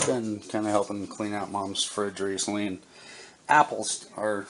been kind of helping clean out Mom's fridge recently, and apples are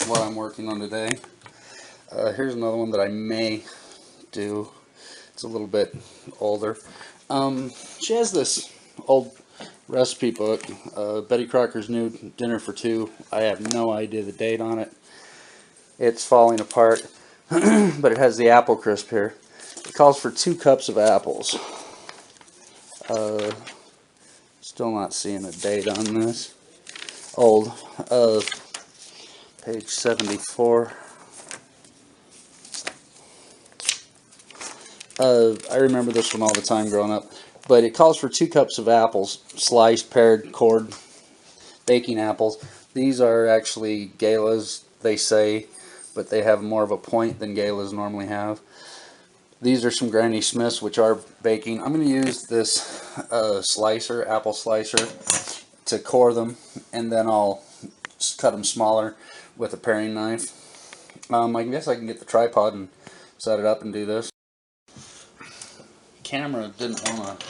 what I'm working on today. Here's another one that I may do. It's a little bit older. She has this old recipe book, Betty Crocker's New Dinner for Two. I have no idea the date on it. It's falling apart, but it has the apple crisp here. It calls for 2 cups of apples. Still not seeing a date on this. Old. Page 74. I remember this one all the time growing up. But it calls for 2 cups of apples, sliced, pared, cored, baking apples. These are actually galas, they say, but they have more of a point than galas normally have. These are some Granny Smiths, which are baking. I'm going to use this slicer, apple slicer, to core them, and then I'll cut them smaller with a paring knife. I guess I can get the tripod and set it up and do this. Camera didn't want to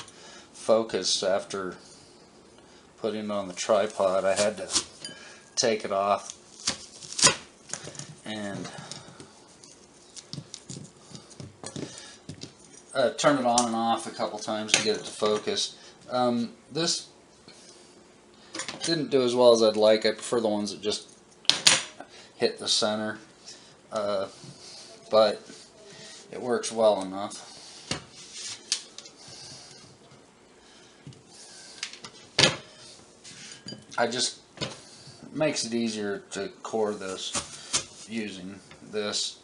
focus after putting it on the tripod. I had to take it off and turn it on and off a couple times to get it to focus. This didn't do as well as I'd like. I prefer the ones that just hit the center, but it works well enough. It makes it easier to core this using this.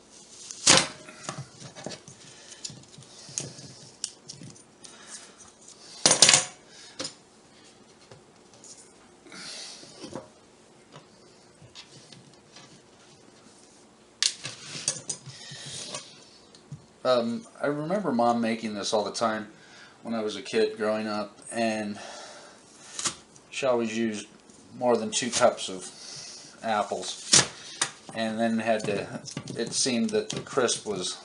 I remember Mom making this all the time when I was a kid growing up, and she always used more than 2 cups of apples, and then it seemed that the crisp was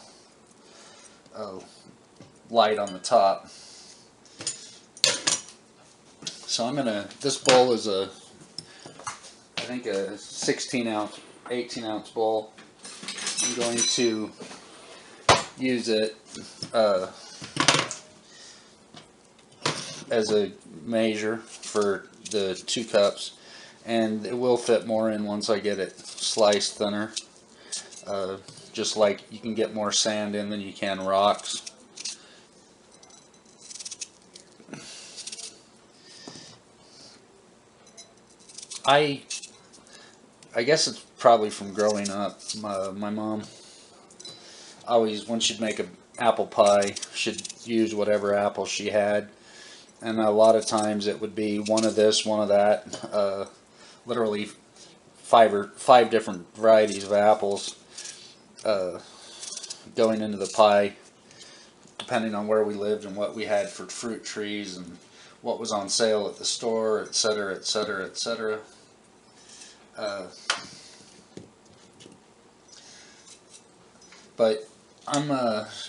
light on the top. So this bowl is I think a 16-ounce, 18-ounce bowl. I'm going to use it as a measure for the 2 cups, and it will fit more in once I get it sliced thinner. Just like you can get more sand in than you can rocks. I guess it's probably from growing up. My mom always, when she'd make an apple pie, she'd use whatever apple she had, and a lot of times it would be one of this, one of that, literally 5 different varieties of apples going into the pie, depending on where we lived and what we had for fruit trees and what was on sale at the store, etc., etc., etc. But I'm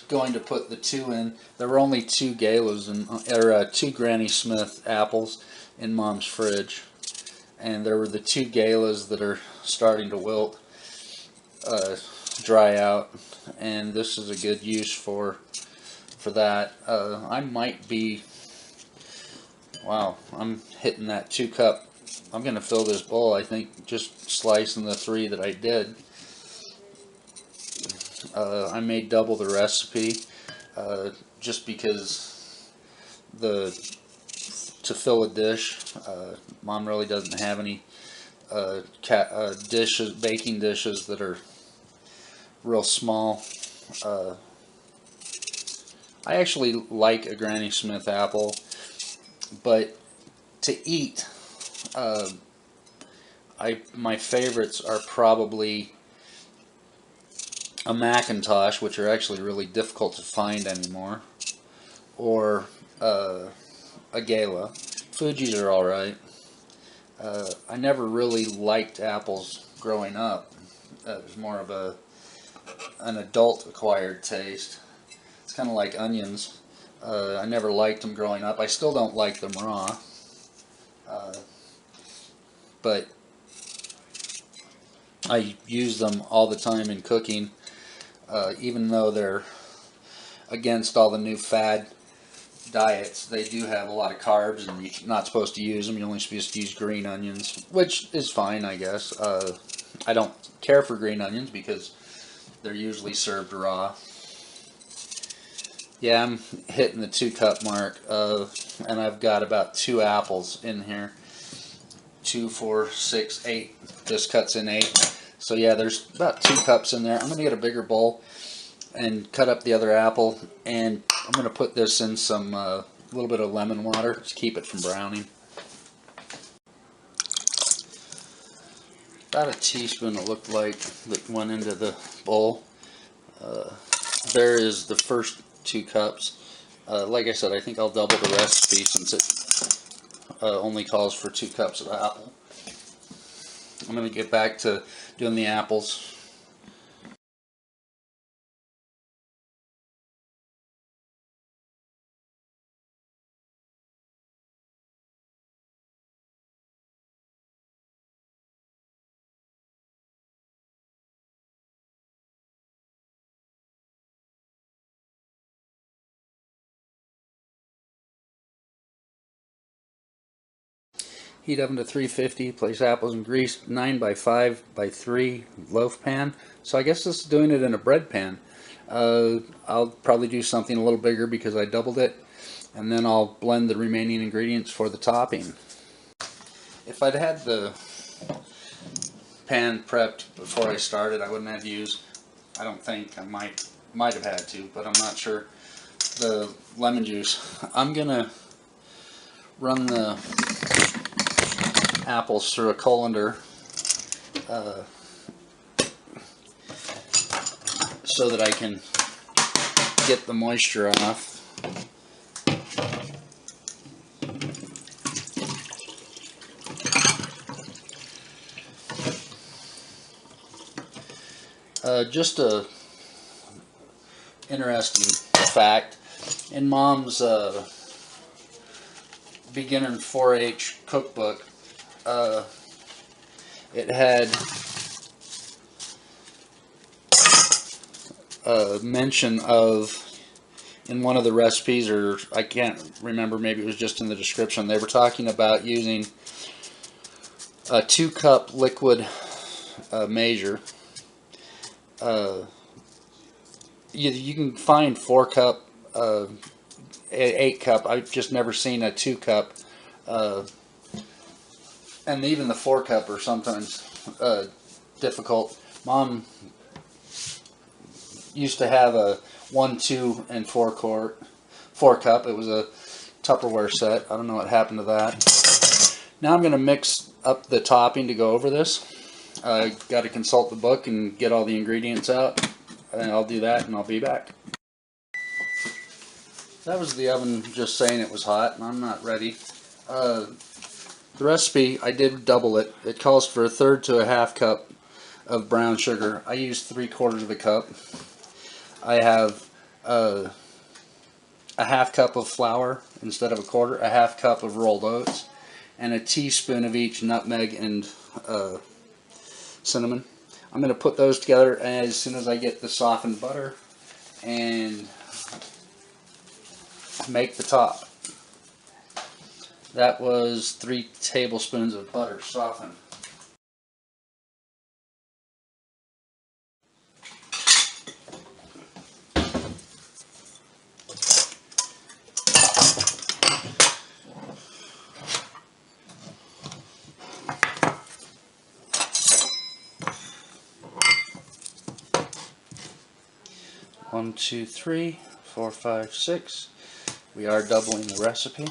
going to put the 2 in. There were only 2 galas or 2 Granny Smith apples in Mom's fridge, and there were the 2 galas that are starting to wilt, dry out, and this is a good use for that. I might be, wow, I'm hitting that 2 cup. I'm going to fill this bowl, I think, just slicing the 3 that I did. I may double the recipe just because to fill a dish, Mom really doesn't have any baking dishes that are real small. I actually like a Granny Smith apple, but to eat, my favorites are probably a Macintosh, which are actually really difficult to find anymore, or a Gala. Fuji's are alright. I never really liked apples growing up. It was more of an adult acquired taste. It's kind of like onions. I never liked them growing up. I still don't like them raw. But I use them all the time in cooking, even though they're against all the new fad diets. They do have a lot of carbs, and you're not supposed to use them. You're only supposed to use green onions, which is fine, I guess. I don't care for green onions because they're usually served raw. Yeah, I'm hitting the 2-cup mark, and I've got about 2 apples in here. 2, 4, 6, 8. This cuts in 8. So yeah, there's about 2 cups in there. I'm going to get a bigger bowl and cut up the other apple, and I'm going to put this in some little bit of lemon water to keep it from browning. About a teaspoon it looked like that went into the bowl. There is the first 2 cups. Like I said, I think I'll double the recipe since it only calls for 2 cups of apple. I'm going to get back to doing the apples. Heat oven to 350, place apples in grease, 9x5x3 loaf pan. So I guess this is doing it in a bread pan. I'll probably do something a little bigger because I doubled it, and then I'll blend the remaining ingredients for the topping. If I'd had the pan prepped before I started, I wouldn't have used, I don't think, I might have had to, but I'm not sure, the lemon juice. I'm gonna run the apples through a colander so that I can get the moisture off. Just a interesting fact, in Mom's beginner 4-H cookbook, it had a mention of, in one of the recipes, or I can't remember, maybe it was just in the description, they were talking about using a 2-cup liquid measure. You can find 4-cup, 8-cup. I've just never seen a 2-cup, and even the 4-cup are sometimes difficult. Mom used to have a 1, 2, and 4-cup. It was a Tupperware set. I don't know what happened to that. Now I'm going to mix up the topping to go over this. I got to consult the book and get all the ingredients out, and I'll do that and I'll be back. That was the oven just saying it was hot, and I'm not ready. The recipe, I did double it. It calls for 1/3 to 1/2 cup of brown sugar. I used 3/4 of a cup. I have a 1/2 cup of flour instead of a quarter, a 1/2 cup of rolled oats, and a teaspoon of each nutmeg and cinnamon. I'm going to put those together as soon as I get the softened butter and make the top. That was 3 tablespoons of butter softened. One, 2, 3, 4, 5, 6. We are doubling the recipe.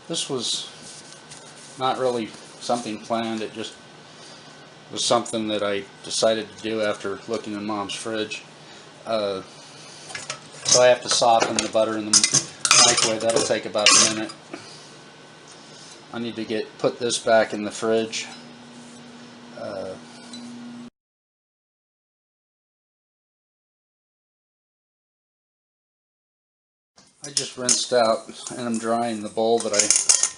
This was not really something planned. It just was something that I decided to do after looking in Mom's fridge. So I have to soften the butter and the microwave. That'll take about a minute. I need to put this back in the fridge. I just rinsed out and I'm drying the bowl that I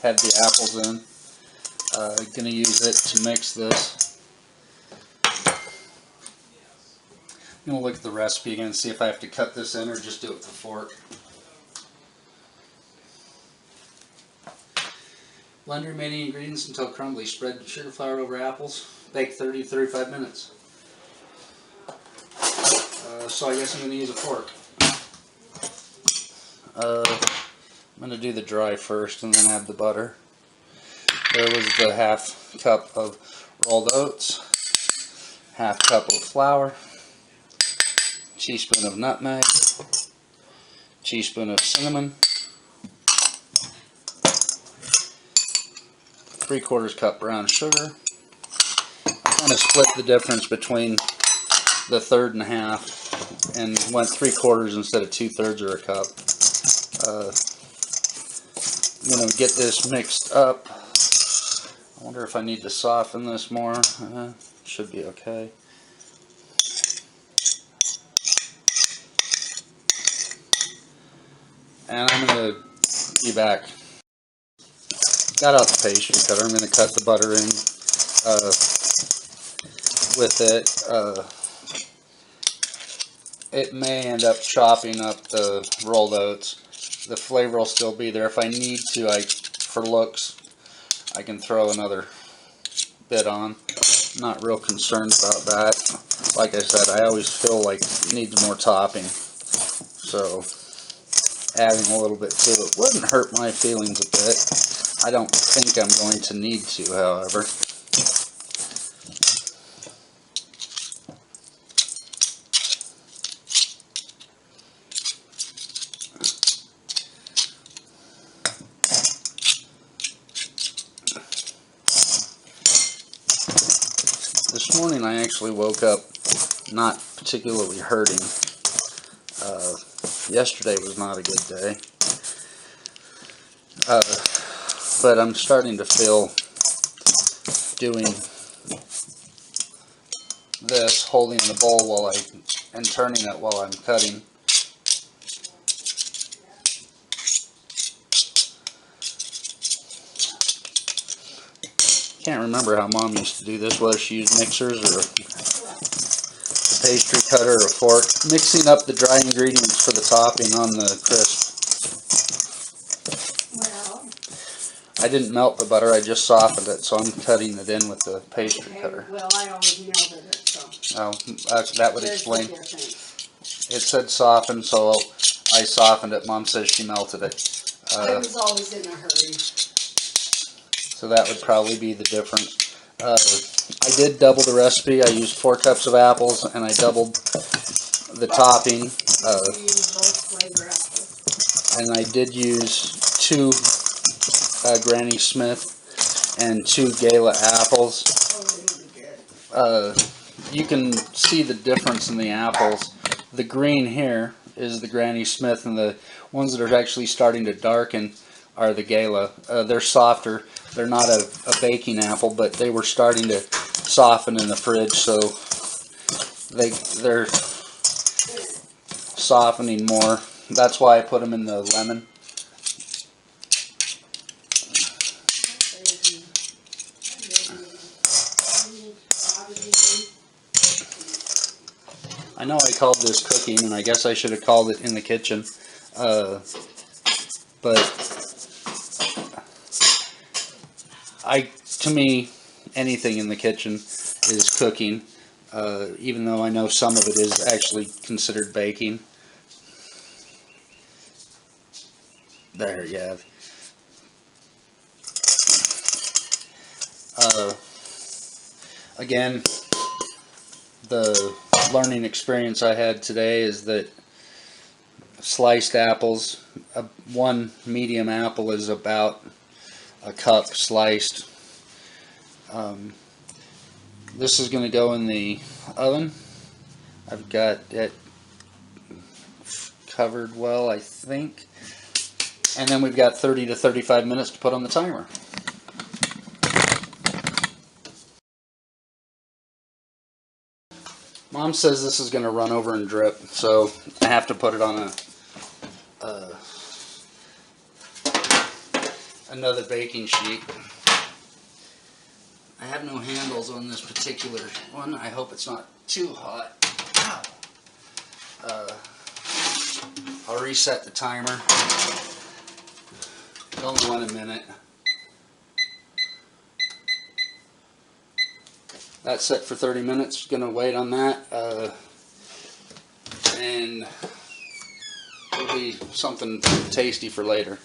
had the apples in. Going to use it to mix this. I'm going to look at the recipe again and see if I have to cut this in or just do it with a fork. Blend remaining ingredients until crumbly. Spread sugar flour over apples. Bake 30 to 35 minutes. So I guess I'm going to use a fork. I'm going to do the dry first and then add the butter. There was the half cup of rolled oats, half cup of flour, teaspoon of nutmeg, teaspoon of cinnamon, 3/4 cup brown sugar. I kind of split the difference between the third and half and went 3/4 instead of 2/3 or a cup. I'm going to get this mixed up. I wonder if I need to soften this more. Should be okay. And I'm going to be back. Got out the pastry cutter. I'm going to cut the butter in with it. It may end up chopping up the rolled oats. The flavor will still be there. If I need to, for looks, I can throw another bit on. Not real concerned about that. Like I said, I always feel like it needs more topping. So adding a little bit to it wouldn't hurt my feelings a bit. I don't think I'm going to need to, however. This morning I actually woke up not particularly hurting. Yesterday was not a good day. But I'm starting to feel doing this, holding the bowl and turning it while I'm cutting. Can't remember how Mom used to do this, whether she used mixers or a pastry cutter or a fork. Mixing up the dry ingredients for the topping on the crisp. Well, I didn't melt the butter, I just softened it, so I'm cutting it in with the pastry cutter. well, I always melted it, so. Oh, that would There's explain. the difference. It said softened, so I softened it. Mom says she melted it. I was always in a hurry. So that would probably be the difference. I did double the recipe. I used 4 cups of apples, and I doubled the topping. You use both flavor apples. And I did use 2 Granny Smith and 2 Gala apples. Oh, they would be good. You can see the difference in the apples. The green here is the Granny Smith, and the ones that are actually starting to darken are the Gala. They're softer. They're not a baking apple, but they were starting to soften in the fridge, so they're softening more. That's why I put them in the lemon. I know I called this cooking, and I guess I should have called it in the kitchen, but to me, anything in the kitchen is cooking, even though I know some of it is actually considered baking. There, yeah. Again, the learning experience I had today is that sliced apples, one medium apple is about a cup sliced. This is going to go in the oven. I've got it covered well, I think. And then we've got 30 to 35 minutes to put on the timer. Mom says this is going to run over and drip, so I have to put it on another baking sheet. I have no handles on this particular one. I hope it's not too hot. Ow. I'll reset the timer. It only went a minute. That's set for 30 minutes. Gonna wait on that. And it'll be something tasty for later.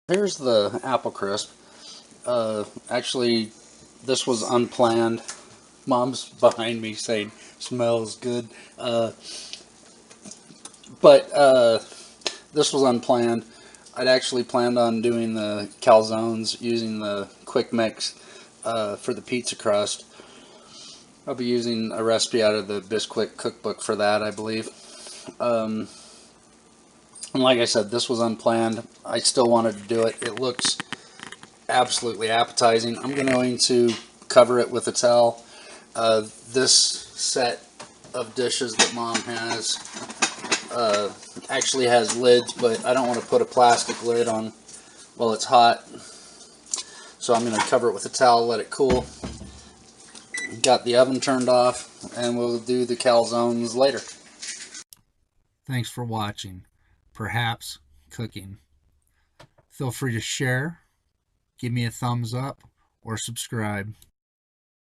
Here's the apple crisp. Actually, this was unplanned. Mom's behind me saying, smells good. But this was unplanned. I'd actually planned on doing the calzones using the quick mix for the pizza crust. I'll be using a recipe out of the Bisquick cookbook for that, I believe. And like I said, this was unplanned. I still wanted to do it. It looks absolutely appetizing. I'm going to cover it with a towel. This set of dishes that Mom has actually has lids, but I don't want to put a plastic lid on while it's hot. So I'm going to cover it with a towel, let it cool. Got the oven turned off, and we'll do the calzones later. Thanks for watching Perhaps Cooking. Feel free to share, give me a thumbs up, or subscribe.